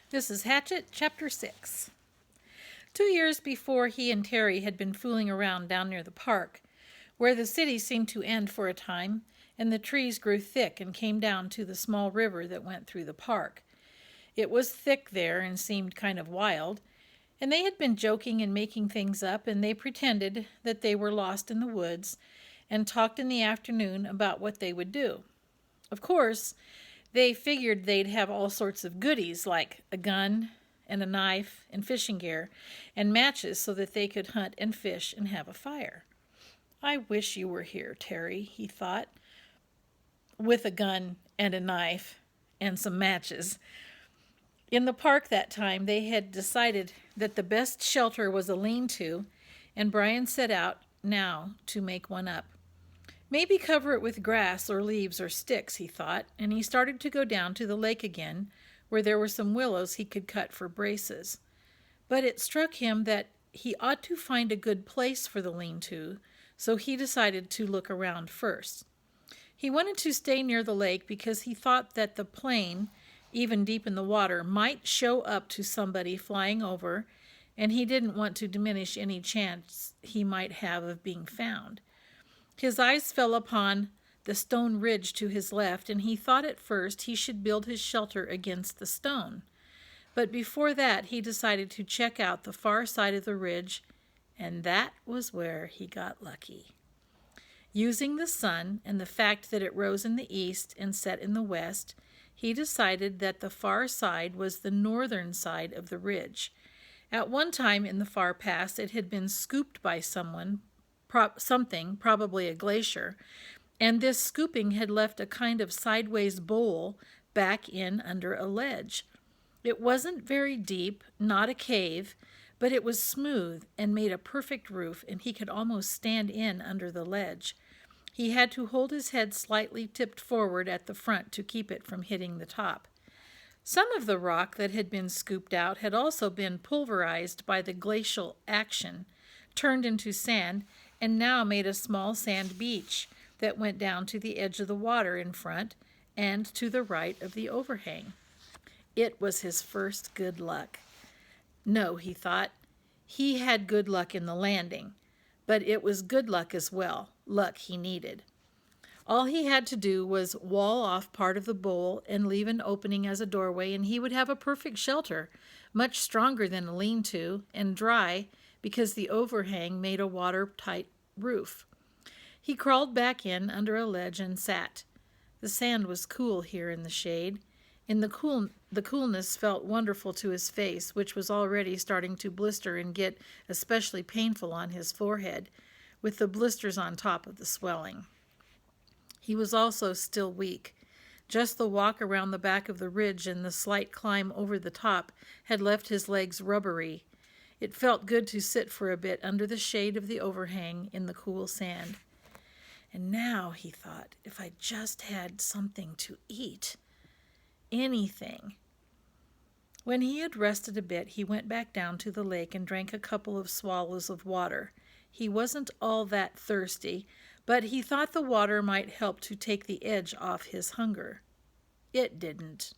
This is Hatchet, Chapter 6. 2 years before he and Terry had been fooling around down near the park, where the city seemed to end for a time, and the trees grew thick and came down to the small river that went through the park. It was thick there and seemed kind of wild, and they had been joking and making things up, and they pretended that they were lost in the woods and talked in the afternoon about what they would do. Of course, they figured they'd have all sorts of goodies like a gun and a knife and fishing gear and matches so that they could hunt and fish and have a fire. I wish you were here, Terry, he thought, with a gun and a knife and some matches. In the park that time, they had decided that the best shelter was a lean-to, and Brian set out now to make one up. Maybe cover it with grass or leaves or sticks, he thought, and he started to go down to the lake again, where there were some willows he could cut for braces. But it struck him that he ought to find a good place for the lean-to, so he decided to look around first. He wanted to stay near the lake because he thought that the plane, even deep in the water, might show up to somebody flying over, and he didn't want to diminish any chance he might have of being found. His eyes fell upon the stone ridge to his left, and he thought at first he should build his shelter against the stone. But before that, he decided to check out the far side of the ridge, and that was where he got lucky. Using the sun and the fact that it rose in the east and set in the west, he decided that the far side was the northern side of the ridge. At one time in the far past, it had been scooped by something, probably a glacier, and this scooping had left a kind of sideways bowl back in under a ledge. It wasn't very deep, not a cave, but it was smooth and made a perfect roof, and he could almost stand in under the ledge. He had to hold his head slightly tipped forward at the front to keep it from hitting the top. Some of the rock that had been scooped out had also been pulverized by the glacial action, turned into sand, and now made a small sand beach that went down to the edge of the water in front and to the right of the overhang. It was his first good luck. No, he thought, he had good luck in the landing, but it was good luck as well, luck he needed. All he had to do was wall off part of the bowl and leave an opening as a doorway, and he would have a perfect shelter, much stronger than a lean-to, and dry because the overhang made a watertight roof. He crawled back in under a ledge and sat. The sand was cool here in the shade. The coolness felt wonderful to his face, which was already starting to blister and get especially painful on his forehead, with the blisters on top of the swelling. He was also still weak. Just the walk around the back of the ridge and the slight climb over the top had left his legs rubbery. It felt good to sit for a bit under the shade of the overhang in the cool sand. And now, he thought, if I just had something to eat. Anything. When he had rested a bit, he went back down to the lake and drank a couple of swallows of water. He wasn't all that thirsty, but he thought the water might help to take the edge off his hunger. It didn't.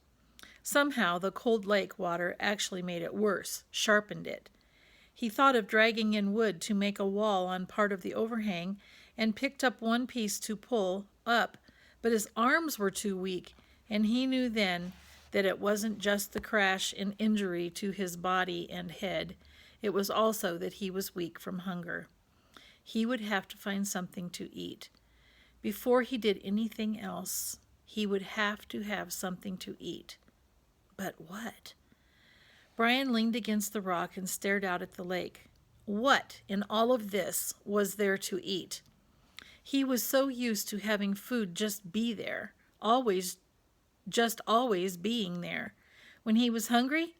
Somehow the cold lake water actually made it worse, sharpened it. He thought of dragging in wood to make a wall on part of the overhang and picked up one piece to pull up, but his arms were too weak, and he knew then that it wasn't just the crash and injury to his body and head. It was also that he was weak from hunger. He would have to find something to eat. Before he did anything else, he would have to have something to eat. But what? Brian leaned against the rock and stared out at the lake. What in all of this was there to eat? He was so used to having food just be there, always being there. When he was hungry,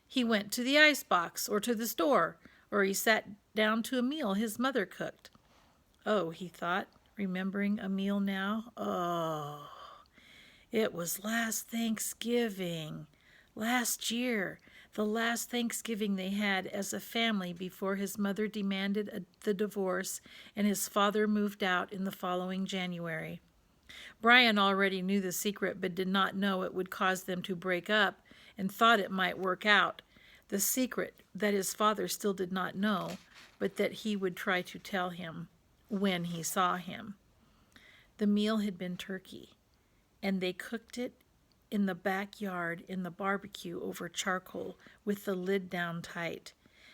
he went to the icebox or to the store, or he sat down to a meal his mother cooked. Oh, he thought, remembering a meal now. Oh, it was last Thanksgiving, last year, the last Thanksgiving they had as a family before his mother demanded the divorce and his father moved out in the following January. Brian already knew the secret but did not know it would cause them to break up and thought it might work out, the secret that his father still did not know, but that he would try to tell him when he saw him. The meal had been turkey, and they cooked it in the backyard in the barbecue over charcoal with the lid down tight.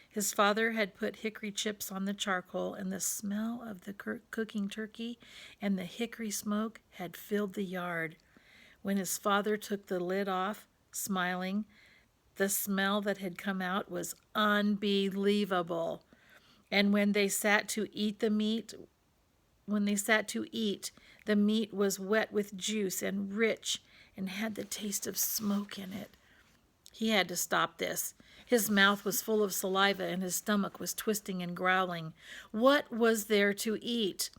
His father had put hickory chips on the charcoal, and the smell of the cooking turkey and the hickory smoke had filled the yard. When his father took the lid off, smiling, the smell that had come out was unbelievable. And when they sat to eat, the meat was wet with juice and rich and had the taste of smoke in it. He had to stop this. His mouth was full of saliva and his stomach was twisting and growling. What was there to eat?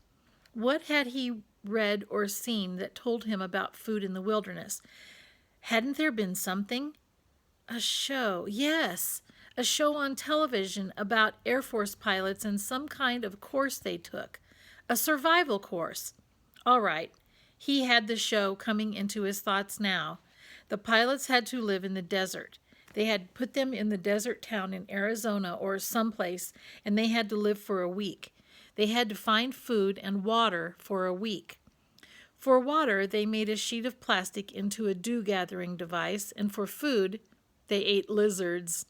What had he read or seen that told him about food in the wilderness? Hadn't there been something? A show, yes, a show on television about Air Force pilots and some kind of course they took. A survival course. All right, he had the show coming into his thoughts now. The pilots had to live in the desert. They had put them in the desert town in Arizona or someplace, and they had to live for a week. They had to find food and water for a week. For water, they made a sheet of plastic into a dew-gathering device, and for food, they ate lizards.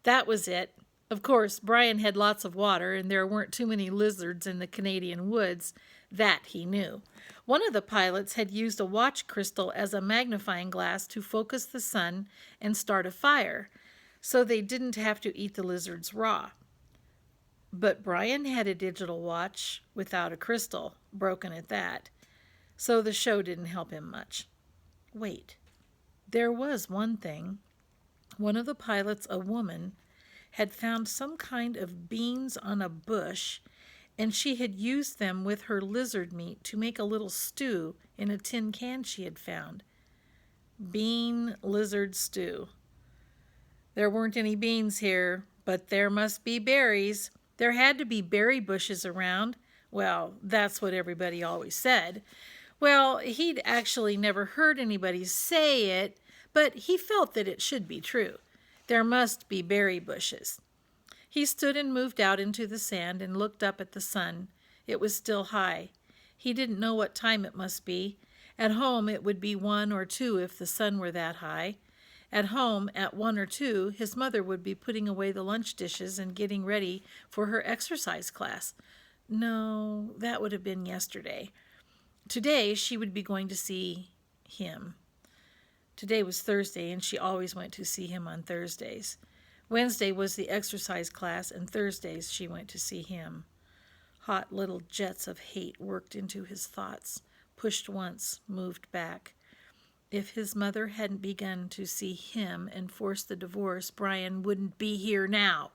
That was it. Of course, Brian had lots of water, and there weren't too many lizards in the Canadian woods. That he knew. One of the pilots had used a watch crystal as a magnifying glass to focus the sun and start a fire, so they didn't have to eat the lizards raw. But Brian had a digital watch without a crystal, broken at that, so the show didn't help him much. Wait, there was one thing. One of the pilots, a woman, had found some kind of beans on a bush, and she had used them with her lizard meat to make a little stew in a tin can she had found. Bean lizard stew. There weren't any beans here, but there must be berries. There had to be berry bushes around. Well, that's what everybody always said. Well, he'd actually never heard anybody say it, but he felt that it should be true. There must be berry bushes. He stood and moved out into the sand and looked up at the sun. It was still high. He didn't know what time it must be. At home it would be 1 or 2 if the sun were that high. At home, at 1 or 2, his mother would be putting away the lunch dishes and getting ready for her exercise class. No, that would have been yesterday. Today she would be going to see him. Today was Thursday, and she always went to see him on Thursdays. Wednesday was the exercise class, and Thursdays she went to see him. Hot little jets of hate worked into his thoughts, pushed once, moved back. If his mother hadn't begun to see him and forced the divorce, Brian wouldn't be here now.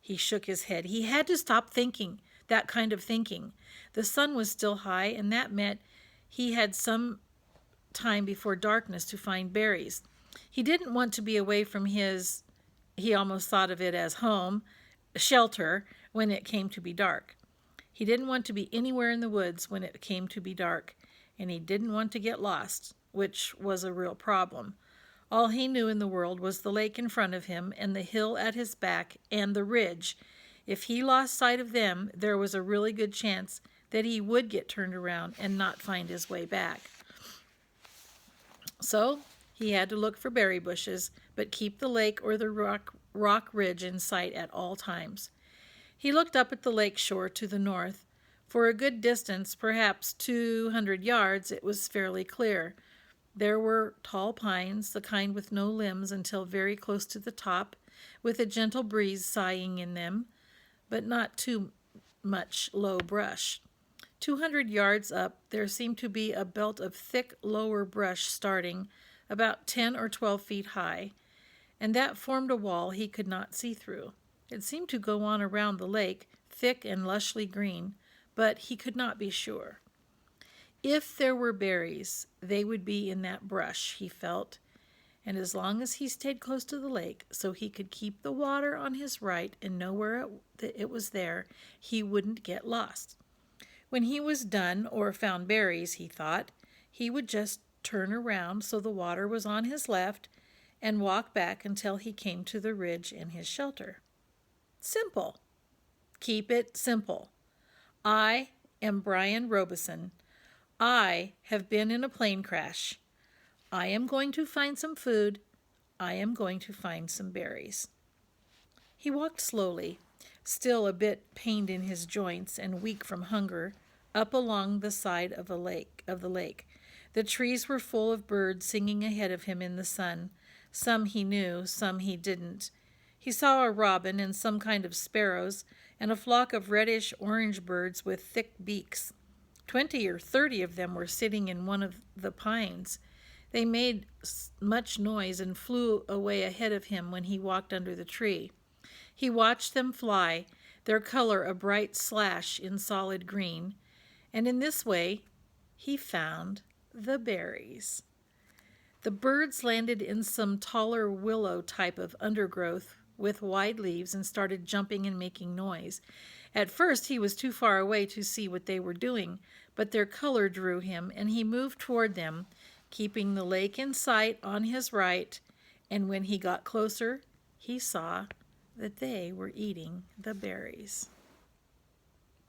He shook his head. He had to stop thinking, that kind of thinking. The sun was still high, and that meant he had some time before darkness to find berries. He didn't want to be away from his, he almost thought of it as home, shelter, when it came to be dark. He didn't want to be anywhere in the woods when it came to be dark, and he didn't want to get lost, which was a real problem. All he knew in the world was the lake in front of him and the hill at his back and the ridge. If he lost sight of them, there was a really good chance that he would get turned around and not find his way back. So he had to look for berry bushes, but keep the lake or the rock ridge in sight at all times. He looked up at the lake shore to the north. For a good distance, perhaps 200 yards, it was fairly clear. There were tall pines, the kind with no limbs until very close to the top, with a gentle breeze sighing in them, but not too much low brush. 200 yards up, there seemed to be a belt of thick lower brush starting, about 10 or 12 feet high, and that formed a wall he could not see through. It seemed to go on around the lake, thick and lushly green, but he could not be sure. If there were berries, they would be in that brush, he felt, and as long as he stayed close to the lake so he could keep the water on his right and know where it was there, he wouldn't get lost. When he was done or found berries, he thought, he would just turn around so the water was on his left and walk back until he came to the ridge in his shelter. Simple. Keep it simple. I am Brian Robeson. I have been in a plane crash. I am going to find some food. I am going to find some berries. He walked slowly, still a bit pained in his joints and weak from hunger, up along the side of the lake. The trees were full of birds singing ahead of him in the sun. Some he knew, some he didn't. He saw a robin and some kind of sparrows, and a flock of reddish-orange birds with thick beaks. 20 or 30 of them were sitting in one of the pines. They made much noise and flew away ahead of him when he walked under the tree. He watched them fly, their color a bright slash in solid green, and in this way he found the berries. The birds landed in some taller willow type of undergrowth with wide leaves and started jumping and making noise. At first he was too far away to see what they were doing, but their color drew him, and he moved toward them, keeping the lake in sight on his right, and when he got closer, he saw that they were eating the berries.